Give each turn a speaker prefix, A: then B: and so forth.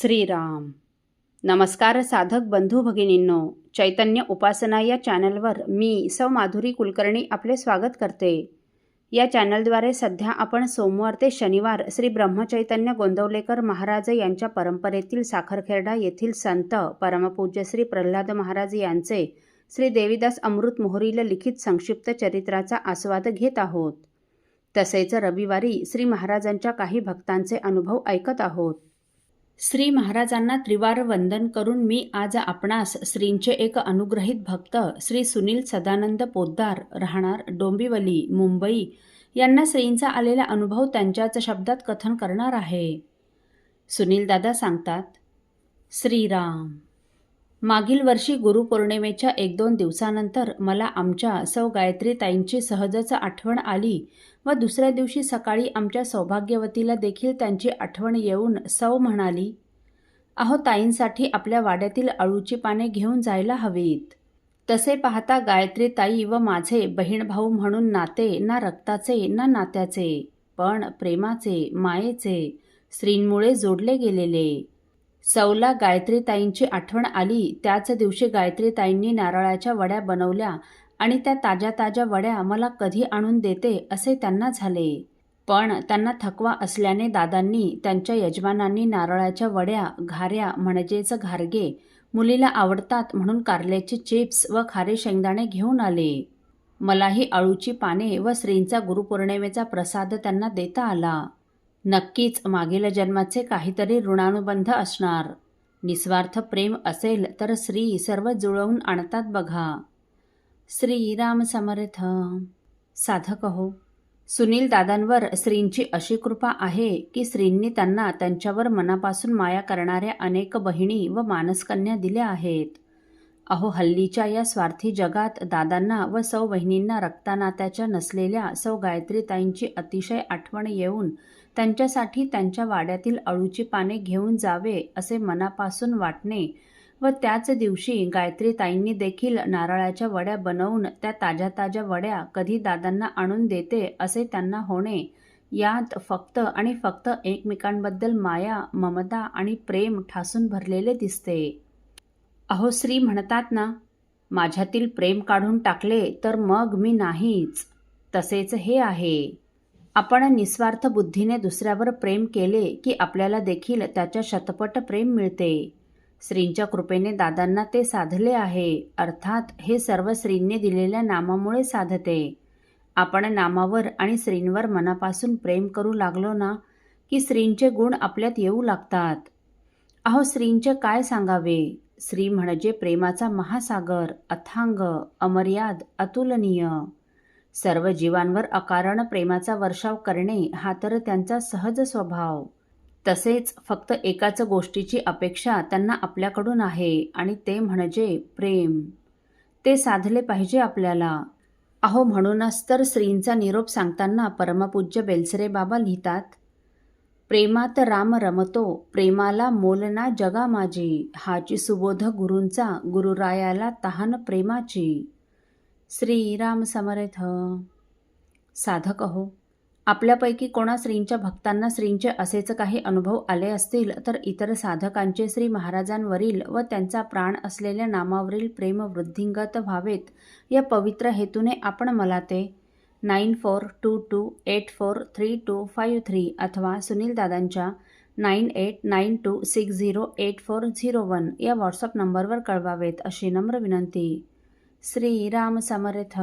A: श्रीराम. नमस्कार साधक बंधू भगिनींनो, चैतन्य उपासना या चॅनलवर मी सौ माधुरी कुलकर्णी आपले स्वागत करते. या चॅनलद्वारे सध्या आपण सोमवार ते शनिवार श्री ब्रह्मचैतन्य गोंदवलेकर महाराज यांच्या परंपरेतील साखरखेर्डा येथील संत परमपूज्य श्री प्रल्हाद महाराज यांचे श्री देवीदास अमृत मोहरील लिखित संक्षिप्त चरित्राचा आस्वाद घेत आहोत. तसेच रविवारी श्री महाराजांच्या काही भक्तांचे अनुभव ऐकत आहोत. श्री महाराजांना त्रिवार वंदन करून मी आज आपणास श्रींचे एक अनुग्रहित भक्त श्री सुनील सदानंद पोद्दार राहणार डोंबिवली मुंबई यांना श्रींचा आलेला अनुभव त्यांच्याच शब्दात कथन करणार आहे. सुनील दादा सांगतात, श्रीराम. मागील वर्षी गुरुपौर्णिमेच्या 1-2 दिवसानंतर मला आमच्या सौ गायत्री ताईंची सहजच आठवण आली व दुसऱ्या दिवशी सकाळी आमच्या सौभाग्यवतीला देखील त्यांची आठवण येऊन सौ म्हणाली, अहो ताईंसाठी आपल्या वाड्यातील अळूची पाने घेऊन जायला हवीत. तसे पाहता गायत्री ताई व माझे बहीण भाऊ म्हणून नाते ना रक्ताचे ना नात्याचे, पण प्रेमाचे मायेचे श्रींमुळे जोडले गेलेले. सौला गायत्री ताईंची आठवण आली त्याच दिवशी गायत्री ताईंनी नारळाच्या वड्या बनवल्या आणि त्या ताज्या ताज्या वड्या मला कधी आणून देते असे त्यांना झाले. पण त्यांना थकवा असल्याने दादांनी त्यांच्या यजमानांनी नारळाच्या वड्या घाऱ्या म्हणजेच घारगे मुलीला आवडतात म्हणून कारल्याची चिप्स व खारे शेंगदाणे घेऊन आले. मलाही अळूची पाने व श्रींचा गुरुपौर्णिमेचा प्रसाद त्यांना देता आला. नक्कीच मागील जन्माचे काहीतरी ऋणानुबंध असणार. निस्वार्थ प्रेम असेल तर श्री सर्व जुळवून आणतात बघा. श्रीराम समर्थ. साधक हो, सुनील दादांवर श्रींची अशी कृपा आहे की श्रींनी त्यांना त्यांच्यावर मनापासून माया करणाऱ्या अनेक बहिणी व मानसकन्या दिल्या आहेत. अहो हल्लीच्या या स्वार्थी जगात दादांना व सौ बहिणींना रक्तानात्याच्या नसलेल्या सौ गायत्री ताईंची अतिशय आठवण येऊन त्यांच्यासाठी त्यांच्या वाड्यातील अळूची पाने घेऊन जावे असे मनापासून वाटणे व त्याच दिवशी गायत्री ताईंनी देखील नारळाच्या वड्या बनवून त्या ताज्या ताज्या वड्या कधी दादांना आणून देते असे त्यांना होणे, यात फक्त आणि फक्त एकमेकांबद्दल माया ममता आणि प्रेम ठासून भरलेले दिसते. अहो श्री म्हणतात ना, माझ्यातील प्रेम काढून टाकले तर मग मी नाहीच. तसेच हे आहे. आपण निस्वार्थ बुद्धीने दुसऱ्यावर प्रेम केले की आपल्याला देखील त्याच्या शतपट प्रेम मिळते. श्रींच्या कृपेने दादांना ते साधले आहे. अर्थात हे सर्व श्रींनी दिलेल्या नामामुळे साधते. आपण नामावर आणि श्रींवर मनापासून प्रेम करू लागलो ना की श्रींचे गुण आपल्यात येऊ लागतात. अहो श्रींचे काय सांगावे. श्री म्हणजे प्रेमाचा महासागर, अथांग, अमर्याद, अतुलनीय. सर्व जीवांवर अकारण प्रेमाचा वर्षाव करणे हा तर त्यांचा सहज स्वभाव. तसेच फक्त एकाच गोष्टीची अपेक्षा त्यांना आपल्याकडून आहे आणि ते म्हणजे प्रेम. ते साधले पाहिजे आपल्याला. अहो म्हणूनच तर श्रींचा निरोप सांगताना परमपूज्य बेलसरे बाबा लिहितात, प्रेमात राम रमतो, प्रेमाला मोल ना जगा माझी, हाची सुबोध गुरूंचा, गुरुरायाला तहान प्रेमाची. श्रीराम समर्थ. साधक हो, आपल्यापैकी कोणा श्रींच्या भक्तांना श्रींचे असेच काही अनुभव आले असतील तर इतर साधकांचे श्री महाराजांवरील व त्यांचा प्राण असलेल्या नामावरील प्रेम वृद्धिंगत व्हावेत या पवित्र हेतूने आपण मला ते 9422843253 अथवा सुनील दादांच्या 9892608401 या व्हॉट्सअप नंबरवर कळवावेत अशी नम्र विनंती. श्रीराम समर्थ.